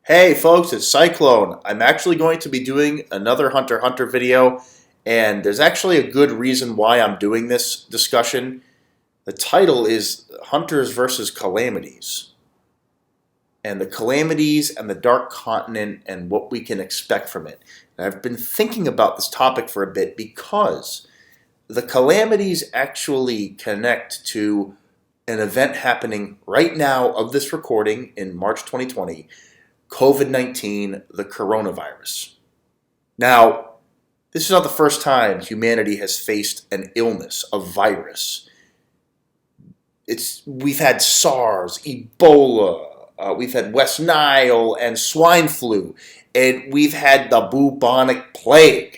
Hey folks, it's Cyclone. I'm actually going to be doing another Hunter x Hunter video, and there's actually a good reason why I'm doing this discussion. The title is Hunters versus Calamities, and the Calamities and the Dark Continent and what we can expect from it. And I've been thinking about this topic for a bit because the Calamities actually connect to an event happening right now of this recording in March 2020. COVID-19, the coronavirus. Now, this is not the first time humanity has faced an illness, a virus. We've had SARS, Ebola, we've had West Nile and swine flu, and we've had the bubonic plague.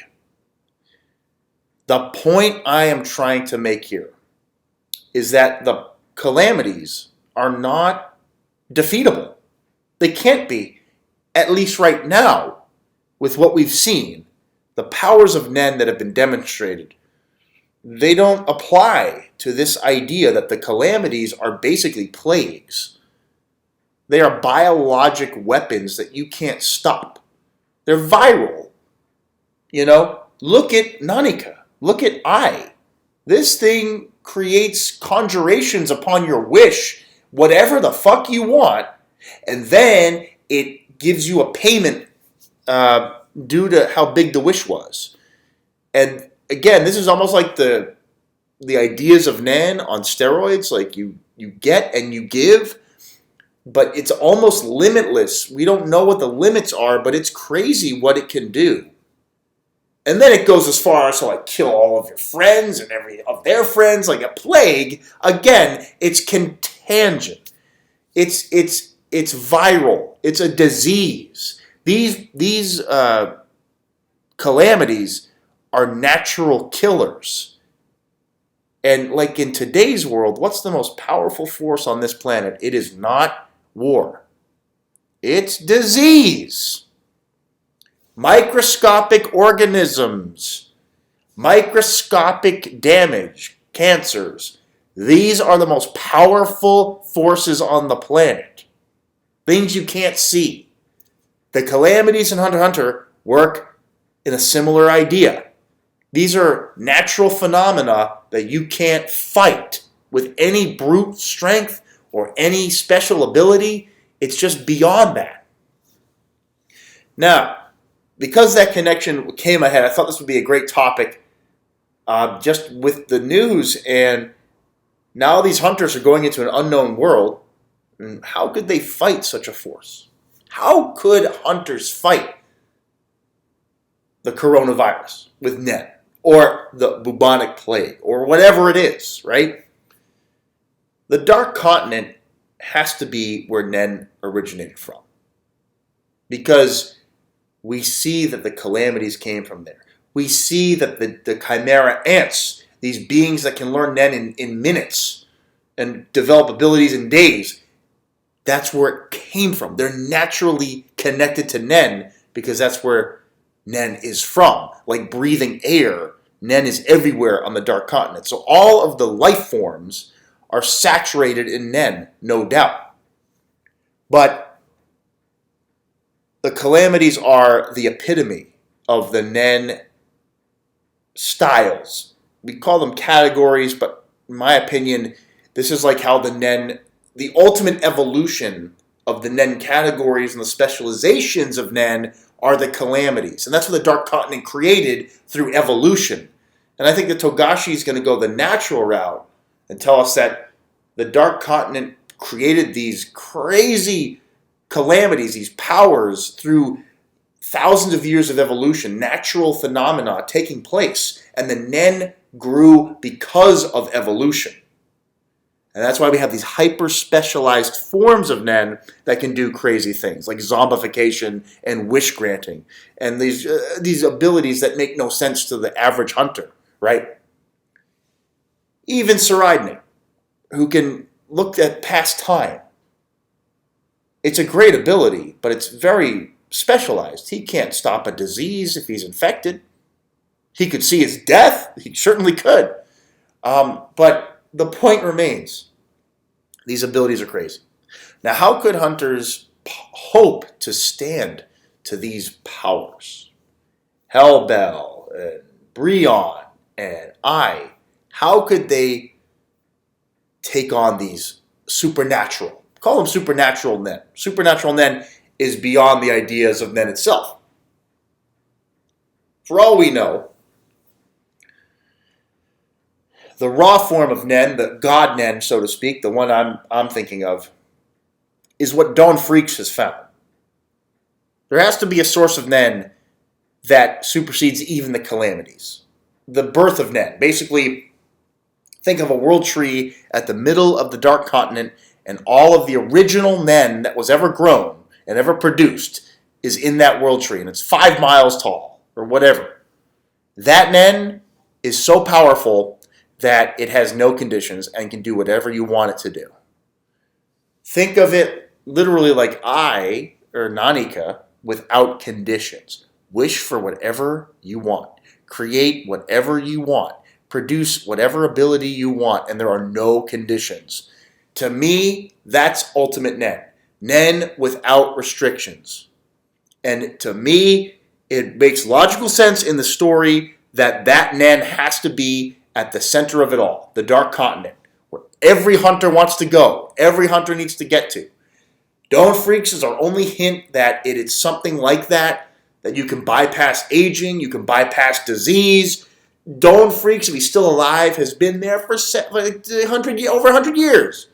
The point I am trying to make here is that the calamities are not defeatable. They can't be. At least right now, with what we've seen, the powers of Nen that have been demonstrated, they don't apply to this idea that the calamities are basically plagues. They are biologic weapons that you can't stop. They're viral. Look at Nanika. Look at I. This thing creates conjurations upon your wish, whatever the fuck you want, and then it gives you a payment due to how big the wish was. And again, this is almost like the ideas of Nen on steroids. Like you get and you give, but it's almost limitless. We don't know what the limits are, but it's crazy what it can do. And then it goes as far as to like kill all of your friends and every of their friends, like a plague. Again, it's contagion. It's viral. It's a disease. These calamities are natural killers. And like in today's world, what's the most powerful force on this planet? It is not war. It's disease. Microscopic organisms. Microscopic damage. Cancers. These are the most powerful forces on the planet. Things you can't see. The calamities in Hunter x Hunter work in a similar idea. These are natural phenomena that you can't fight with any brute strength or any special ability. It's just beyond that. Now, because that connection came ahead, I thought this would be a great topic just with the news. And now these hunters are going into an unknown world. And how could they fight such a force? How could hunters fight the coronavirus with Nen or the bubonic plague or whatever it is, right? The Dark Continent has to be where Nen originated from because we see that the calamities came from there. We see that the chimera ants, these beings that can learn Nen in minutes and develop abilities in days, that's where it came from. They're naturally connected to Nen because that's where Nen is from. Like breathing air, Nen is everywhere on the Dark Continent. So all of the life forms are saturated in Nen, no doubt. But the calamities are the epitome of the Nen styles. We call them categories, but in my opinion, this is like how the ultimate evolution of the Nen categories and the specializations of Nen are the calamities. And that's what the Dark Continent created through evolution. And I think that Togashi is going to go the natural route and tell us that the Dark Continent created these crazy calamities, these powers through thousands of years of evolution, natural phenomena taking place. And the Nen grew because of evolution. And that's why we have these hyper-specialized forms of Nen that can do crazy things, like zombification and wish granting, and these abilities that make no sense to the average hunter, right? Even Saridne, who can look at past time. It's a great ability, but it's very specialized. He can't stop a disease if he's infected. He could see his death. He certainly could. But the point remains, these abilities are crazy. Now, how could hunters hope to stand to these powers. Hellbell and Breon and how could they take on these supernatural? Call them supernatural Nen. Supernatural Nen is beyond the ideas of Nen itself. For all we know, the raw form of Nen, the God Nen, so to speak, the one I'm thinking of, is what Don Freaks has found. There has to be a source of Nen that supersedes even the Calamities. The birth of Nen. Basically, think of a world tree at the middle of the Dark Continent, and all of the original Nen that was ever grown and ever produced is in that world tree, and it's 5 miles tall, or whatever. That Nen is so powerful that it has no conditions and can do whatever you want it to do. Think of it literally like or Nanika, without conditions. Wish for whatever you want. Create whatever you want. Produce whatever ability you want, and there are no conditions. To me, that's ultimate Nen. Nen without restrictions. And to me, it makes logical sense in the story that Nen has to be at the center of it all, the Dark Continent, where every hunter wants to go, every hunter needs to get to. Dawn Freaks is our only hint that it is something like that you can bypass aging, you can bypass disease. Dawn Freaks, if he's still alive, has been there for over 100 years.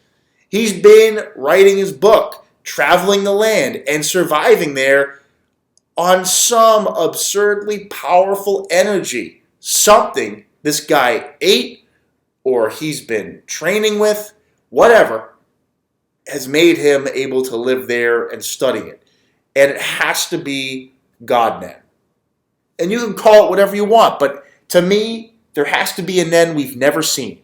He's been writing his book, traveling the land, and surviving there on some absurdly powerful energy. Something this guy ate, or he's been training with, whatever, has made him able to live there and study it. And it has to be God Nen. And you can call it whatever you want, but to me, there has to be a Nen we've never seen.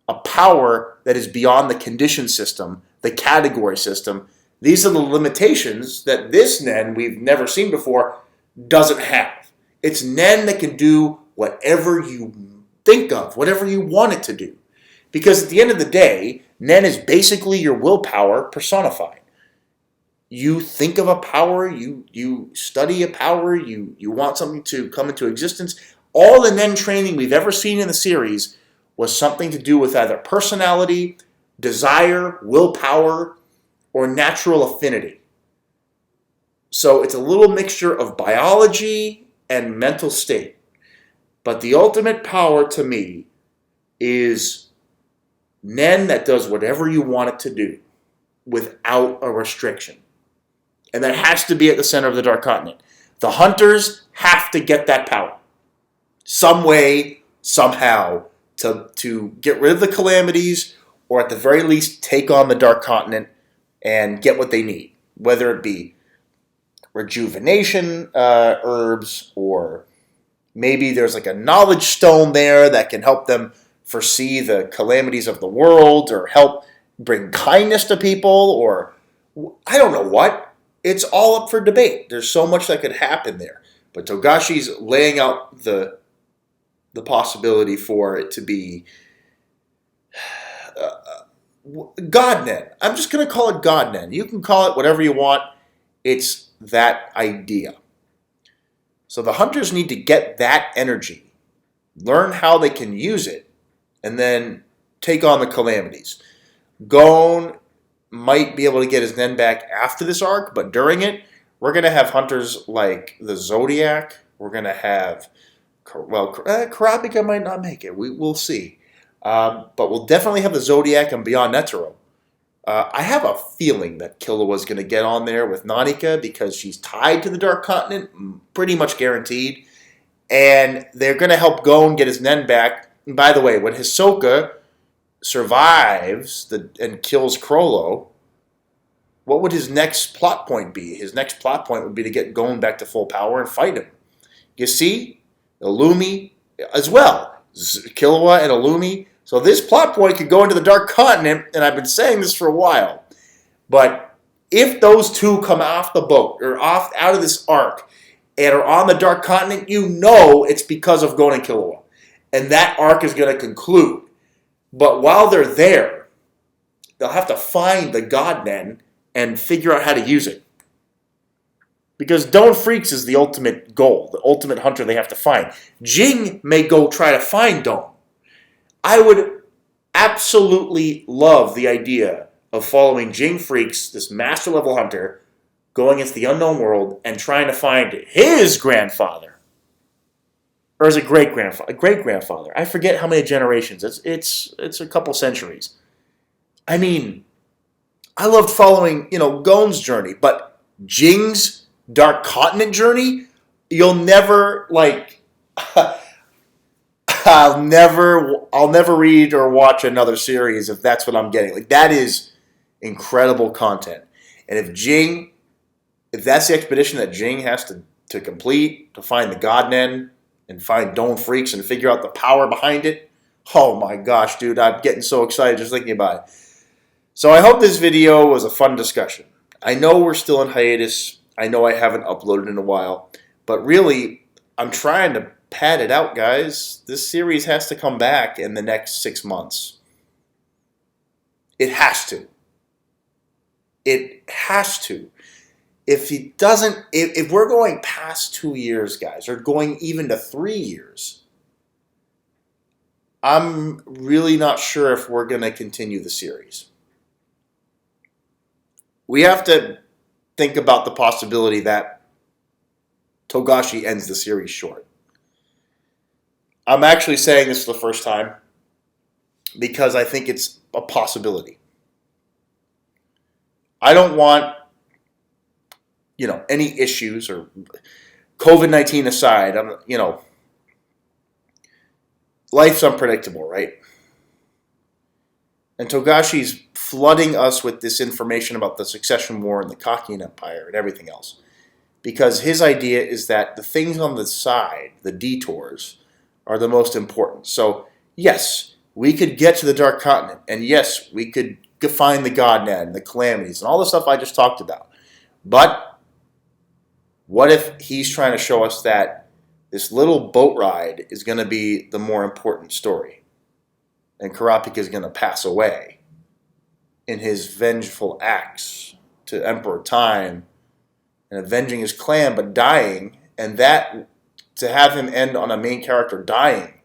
A power that is beyond the condition system, the category system. These are the limitations that this Nen we've never seen before doesn't have. It's Nen that can do whatever you think of, whatever you want it to do. Because at the end of the day, Nen is basically your willpower personified. You think of a power, you study a power, you want something to come into existence. All the Nen training we've ever seen in the series was something to do with either personality, desire, willpower, or natural affinity. So it's a little mixture of biology and mental state. But the ultimate power to me is Nen that does whatever you want it to do without a restriction. And that has to be at the center of the Dark Continent. The hunters have to get that power. Some way, somehow, to get rid of the Calamities, or at the very least take on the Dark Continent and get what they need. Whether it be rejuvenation herbs, or maybe there's like a knowledge stone there that can help them foresee the calamities of the world, or help bring kindness to people, or I don't know what. It's all up for debate. There's so much that could happen there. But Togashi's laying out the possibility for it to be God Nen. I'm just going to call it God Nen. You can call it whatever you want. It's that idea. So the hunters need to get that energy, learn how they can use it, and then take on the Calamities. Gon might be able to get his Nen back after this arc, but during it, we're going to have hunters like the Zodiac. We're going to have, Karapika might not make it. We'll see. But we'll definitely have the Zodiac and Beyond Netero. I have a feeling that Killua's going to get on there with Nanika because she's tied to the Dark Continent, pretty much guaranteed. And they're going to help Gon get his Nen back. And by the way, when Hisoka survives and kills Crollo, what would his next plot point be? His next plot point would be to get Gon back to full power and fight him. You see? Illumi as well. Killua and Illumi. So this plot point could go into the Dark Continent, and I've been saying this for a while. But if those two come off the boat, or out of this arc, and are on the Dark Continent, you know it's because of Gon and Killua. And that arc is going to conclude. But while they're there, they'll have to find the God Nen and figure out how to use it. Because Dawn Freaks is the ultimate goal, the ultimate hunter they have to find. Jing may go try to find Dawn. I would absolutely love the idea of following Jing Freaks, this master level hunter, going into the unknown world and trying to find his grandfather. Or is it great-grandfather? Great-grandfather. I forget how many generations. It's a couple centuries. I mean, I loved following, Gon's journey, but Jing's Dark Continent journey, you'll never, I'll never read or watch another series if that's what I'm getting. Like, that is incredible content. And if that's the expedition that Jing has to complete, to find the Godnen and find Dawn Freaks and figure out the power behind it, oh my gosh, dude, I'm getting so excited just thinking about it. So I hope this video was a fun discussion. I know we're still in hiatus. I know I haven't uploaded in a while. But really, I'm trying to pad it out, guys. This series has to come back in the next 6 months. It has to. It has to. If it doesn't, if we're going past 2 years, guys, or going even to 3 years, I'm really not sure if we're going to continue the series. We have to think about the possibility that Togashi ends the series short. I'm actually saying this for the first time because I think it's a possibility. I don't want, any issues or COVID-19 aside, life's unpredictable, right? And Togashi's flooding us with this information about the Succession War and the Kakian Empire and everything else. Because his idea is that the things on the side, the detours, are the most important. So, yes, we could get to the Dark Continent. And yes, we could find the Godnan, the Calamities, and all the stuff I just talked about. But what if he's trying to show us that this little boat ride is going to be the more important story? And Kurapika is going to pass away in his vengeful acts to Emperor Time and avenging his clan, but dying, and that to have him end on a main character dying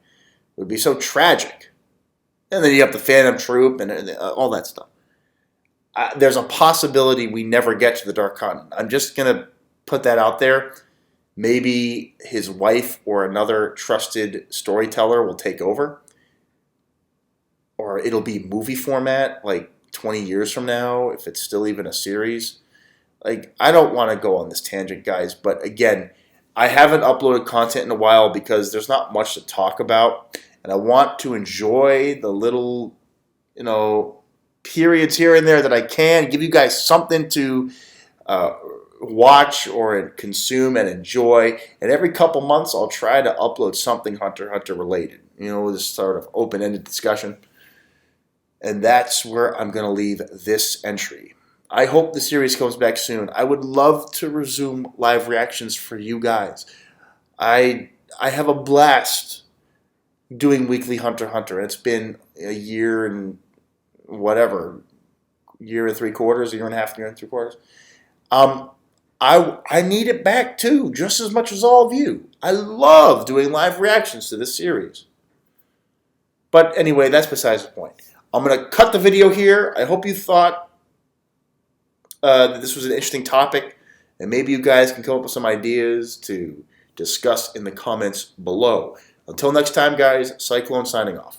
would be so tragic. And then you have the Phantom Troop and all that stuff. There's a possibility we never get to the Dark Continent. I'm just going to put that out there. Maybe his wife or another trusted storyteller will take over. Or it'll be movie format, 20 years from now, if it's still even a series. I don't want to go on this tangent, guys. But again, I haven't uploaded content in a while because there's not much to talk about. And I want to enjoy the little, periods here and there that I can. Give you guys something to watch or consume and enjoy. And every couple months, I'll try to upload something Hunter x Hunter related. This sort of open-ended discussion. And that's where I'm going to leave this entry. I hope the series comes back soon. I would love to resume live reactions for you guys. I have a blast doing weekly Hunter x Hunter. It's been a year and whatever, year and 3/4, a year and a half, year and 3/4. I need it back too, just as much as all of you. I love doing live reactions to this series. But anyway, that's besides the point. I'm going to cut the video here. I hope you thought that this was an interesting topic, and maybe you guys can come up with some ideas to discuss in the comments below. Until next time, guys, Cyclone signing off.